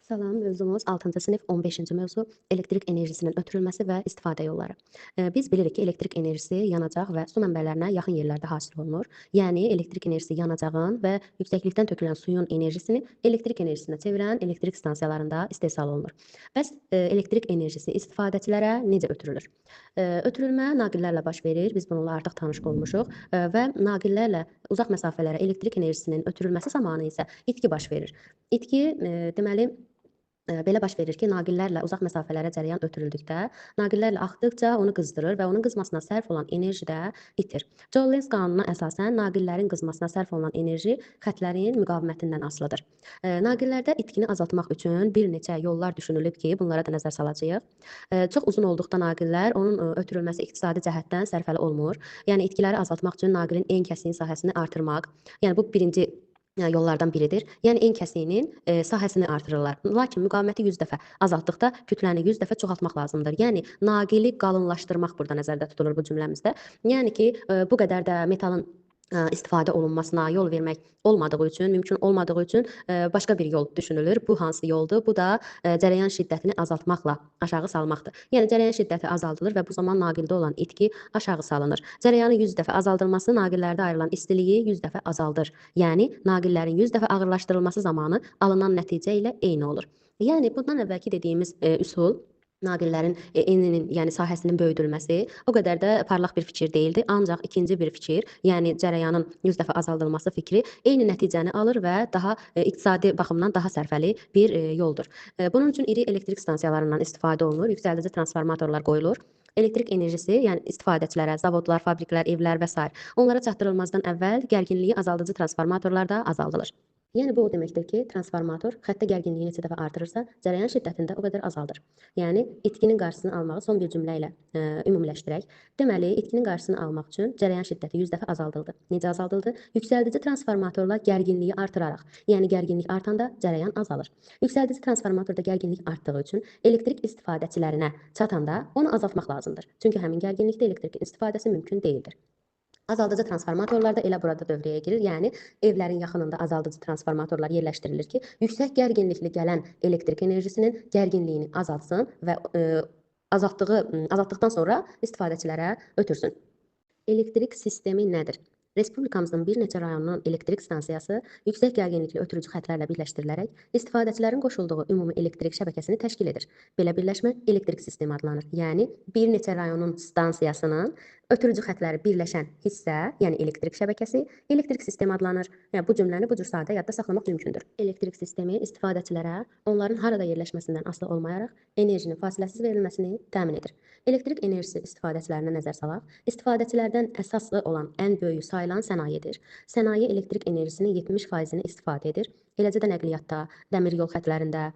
Salam, mövzumuz 6-cı sinif 15-ci mövzu elektrik enerjisinin ötürülməsi və istifadə yolları. Biz bilirik ki, elektrik enerjisi yanacaq və su mənbələrinə yaxın yerlərdə hasil olunur. Yəni elektrik enerjisi yanacağın və yüksəklikdən tökülən suyun enerjisini elektrik enerjisinə çevirən elektrik stansiyalarında istehsal olunur. Bəs elektrik enerjisi istifadəçilərə necə ötürülür? Ötürülmə naqillərlə baş verir. Biz bununla artıq tanış olmuşuq və naqillərlə uzaq məsafələrə elektrik enerjisinin ötürülməsi zamanı isə itki baş verir. İtki deməli belə baş verir ki, naqillərlə uzaq məsafələrə cərəyan ötürüldükdə, naqillərlə axdıqca onu qızdırır və onun qızmasına sərf olan enerji də itir. Joule-Lenz qanununa əsasən naqillərin qızmasına sərf olunan enerji xətlərin müqavimətindən asılıdır. Naqillərdə itkini azaltmaq üçün bir neçə yollar düşünülüb ki, bunlara da nəzər salacağıq. Çox uzun olduqda naqillər onun ötürülməsi iqtisadi cəhətdən sərfəli olmur. Yəni itkiləri azaltmaq üçün naqilin en kəsin sahəsini artırmaq, yəni bu birinci yollardan biridir. Yəni en kəsiyinin sahəsini artırırlar. Lakin müqaviməti 100 dəfə azaltdıqda kütləni 100 dəfə çoxaltmaq lazımdır. Yəni naqili qalınlaşdırmaq burada nəzərdə tutulur bu cümləmizdə. Yəni ki, bu qədər də metalın istifadə olunmasına yol vermək mümkün olmadığı üçün başqa bir yol düşünülür. Bu hansı yoldur? Bu da cərəyan şiddətini azaltmaqla aşağı salmaqdır. Yəni cərəyan şiddəti azaldılır və bu zaman naqildə olan itki aşağı salınır. Cərəyanı 100 dəfə azaldılması naqillərdə ayrılan istiliyi 100 dəfə azaldır. Yəni naqillərin 100 dəfə ağırlaşdırılması zamanı alınan nəticə ilə eyni olur. Yəni bundan əvvəlki dediyimiz üsul naqillərin eninin, yəni sahəsinin böyüdülməsi o qədər də parlaq bir fikir deyildi. Ancaq ikinci bir fikir, yəni cərəyanın 100 dəfə azaldılması fikri eyni nəticəni alır və daha iqtisadi baxımdan daha sərfəli bir yoldur. Bunun üçün iri elektrik stansiyalarından istifadə olunur, yüksəldici transformatorlar qoyulur. Elektrik enerjisi, yəni istifadəçilərə, zavodlar, fabriklər, evlər və s. onlara çatdırılmazdan əvvəl gərginliyi azaldıcı transformatorlar da azaldılır. Yəni bu o deməkdir ki, transformator xəttə gərginliyi neçə dəfə artırırsa, cərəyan şiddətini də o qədər azaldır. Yəni itkinin qarşısını almağı son bir cümlə ilə ümumiləşdirək. Deməli, itkinin qarşısını almaq üçün cərəyan şiddəti 100 dəfə azaldıldı. Necə azaldıldı? Yüksəldici transformatorla gərginliyi artıraraq. Yəni gərginlik artanda cərəyan azalır. Yüksəldici transformatorda gərginlik artdığı üçün elektrik istifadəçilərinə çatanda onu azaltmaq lazımdır. Çünki həmin gərginlikdə elektrikin istifadəsi mümkün deyildir. Azaldıcı transformatorlar da elə burada dövrəyə girir. Yəni evlərin yaxınında azaldıcı transformatorlar yerləşdirilir ki, yüksək gərginlikli gələn elektrik enerjisinin gərginliyini azaltsın və azaltdıqdan sonra istifadəçilərə ötürsün. Elektrik sistemi nədir? Respublikamızın bir neçə rayonunun elektrik stansiyası yüksək gərginlikli ötürücü xətlərlə birləşdirilərək istifadəçilərin qoşulduğu ümumi elektrik şəbəkəsini təşkil edir. Belə birləşmə elektrik sistemi adlanır. Yəni bir neçə rayonun stansiyasının ötürücü xətləri birləşən hissə, yəni elektrik şəbəkəsi, elektrik sistemi adlanır. Yəni bu cümləni bu cür sadə yadda saxlamaq mümkündür. Elektrik sistemi istifadəçilərə onların harada yerləşməsindən asılı olmayaraq enerjinin fasiləsiz verilməsini təmin edir. Elektrik enerjisi istifadəçilərinə nəzər salaq. İstifadəçilərdən əsaslı olan ən böyüyü sayılan sənayedir. Sənaye elektrik enerjisinin 70%-ni istifadə edir. Eləcə də nəqliyyatda, dəmir yol xətlərində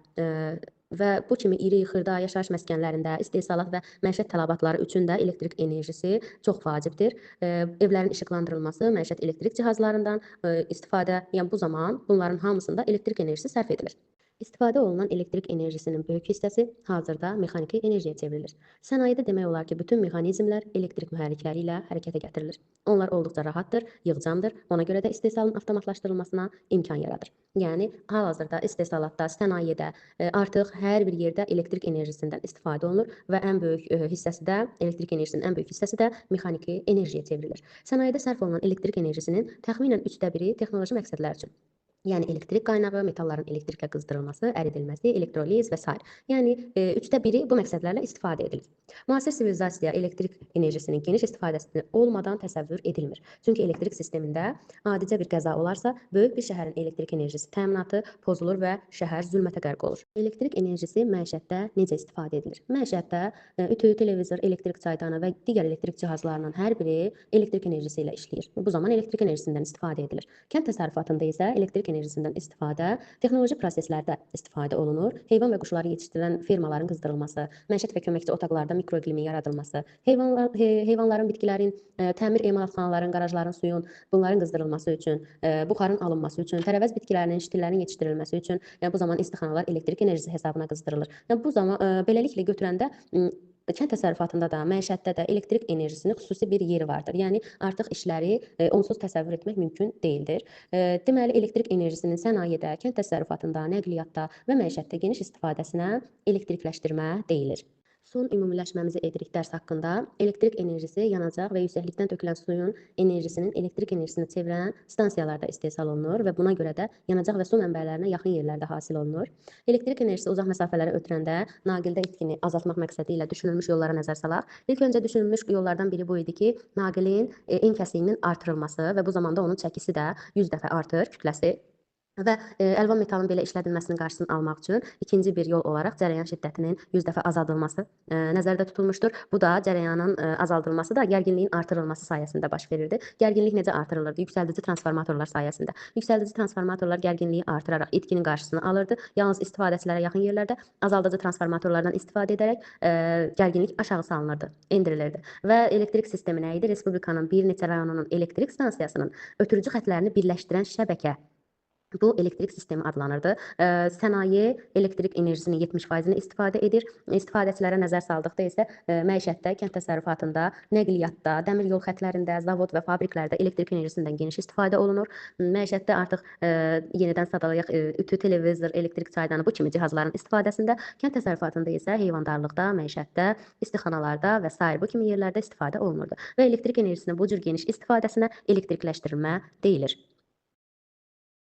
və bu kimi iri xırda yaşayış məskənlərində istehsalat və məişət tələbatları üçün də elektrik enerjisi çox vacibdir. Evlərin işıqlandırılması, məişət elektrik cihazlarından istifadə, yəni bu zaman bunların hamısında elektrik enerjisi sərf edilir. İstifadə olunan elektrik enerjisinin böyük hissəsi hazırda mexaniki enerjiyə çevrilir. Sənayedə demək olar ki, bütün mexanizmlər elektrik mühərrikləri ilə hərəkətə gətirilir. Onlar olduqca rahatdır, yığcamdır, ona görə də istehsalın avtomatlaşdırılmasına imkan yaradır. Yəni hal-hazırda istehsalatda, sənayedə artıq hər bir yerdə elektrik enerjisindən istifadə olunur və ən böyük hissəsi də elektrik enerjisinin ən böyük hissəsi də mexaniki enerjiyə çevrilir. Sənayedə sərf olunan elektrik enerjisinin təxminən 1/3 texnoloji məqsədlər üçün. Yəni elektrik qaynağı, metalların elektriklə qızdırılması, əridilməsi, elektroliz və s. Yəni 1/3 bu məqsədlərlə istifadə edilir. Müasir sivilizasiya elektrik enerjisinin geniş istifadəsi olmadan təsəvvür edilmir. Çünki elektrik sistemində adicə bir qəza olarsa, böyük bir şəhərin elektrik enerjisi təminatı pozulur və şəhər zülmətə qərq olur. Elektrik enerjisi məişətdə necə istifadə edilir? Məişətdə ütü, televizor, elektrik çaydanı və digər elektrik cihazlarının hər biri elektrik enerjisi ilə işləyir. Bu zaman elektrik enerjisindən istifadə edilir. Kənd təsərrüfatında isə elektrik enerjisindən istifadə texnoloji proseslərdə istifadə olunur. Heyvan və quşları yetişdirilən fermaların qızdırılması, məişət və köməkçi otaqlarda mikroiqlimin yaradılması, heyvanların, bitkilərin, təmir emalatxanaların, qarajların, suyun bunların qızdırılması üçün, buxarın alınması üçün, tərəvəz bitkilərinin, şitillərin yetişdirilməsi üçün, yəni bu zaman istixanalar elektrik enerjisi hesabına qızdırılır. Yəni bu zaman beləliklə götürəndə Kənd təsərrüfatında da, məişətdə də elektrik enerjisinin xüsusi bir yeri vardır. Yəni artıq işləri onsuz təsəvvür etmək mümkün deyildir. Deməli elektrik enerjisinin sənayedə, kənd təsərrüfatında, nəqliyyatda və məişətdə geniş istifadəsinə elektrikləşdirmə deyilir. Son ümumiləşməmizi edirik dərs haqqında. Elektrik enerjisi yanacaq və yüksəklikdən tökülən suyun enerjisinin elektrik enerjisinə çevirən stansiyalarda istehsal olunur və buna görə də yanacaq və su mənbələrinə yaxın yerlərdə hasil olunur. Elektrik enerjisi uzaq məsafələrə ötürəndə naqildə itkini azaltmaq məqsədi ilə düşünülmüş yollara nəzər salaq. İlk öncə düşünülmüş yollardan biri bu idi ki, naqilin en kəsiyinin artırılması və bu zamanda onun çəkisi də 100 dəfə artır, kütləsi və əlvan metalın belə işlədilməsinin qarşısını almaq üçün ikinci bir yol olaraq cərəyan şiddətinin 100 dəfə azaldılması nəzərdə tutulmuşdur. Bu da cərəyanın azaldılması da gərginliyin artırılması sayəsində baş verirdi. Gərginlik necə artırılırdı? Yüksəldici transformatorlar sayəsində. Yüksəldici transformatorlar gərginliyi artıraraq itkinin qarşısını alırdı. Yalnız istifadəçilərə yaxın yerlərdə azaldıcı transformatorlardan istifadə edərək gərginlik aşağı salınırdı, endirilirdi. Və elektrik sistemi nə idi? Respublikanın bir neçə rayonunun elektrik stansiyasının ötürücü xətlərini birləşdirən şəbəkə. Bu elektrik sistemi adlanırdı. Sənaye elektrik enerjisinin 70%-ni istifadə edir. İstifadəçilərə nəzər saldıqda isə məişətdə, kənd təsərrüfatında, nəqliyyatda, dəmir yol xətlərində, zavod və fabriklərdə elektrik enerjisindən geniş istifadə olunur. Məişətdə artıq yenidən sadalayaq ütü, televizor, elektrik çaydanı bu kimi cihazların istifadəsində, kənd təsərrüfatında isə heyvandarlıqda, məişətdə, istixanalarda və sair bu kimi yerlərdə istifadə olunurdu. Və elektrik enerjisinin bu cür geniş istifadəsinə elektrikləşdirilmə deyilir.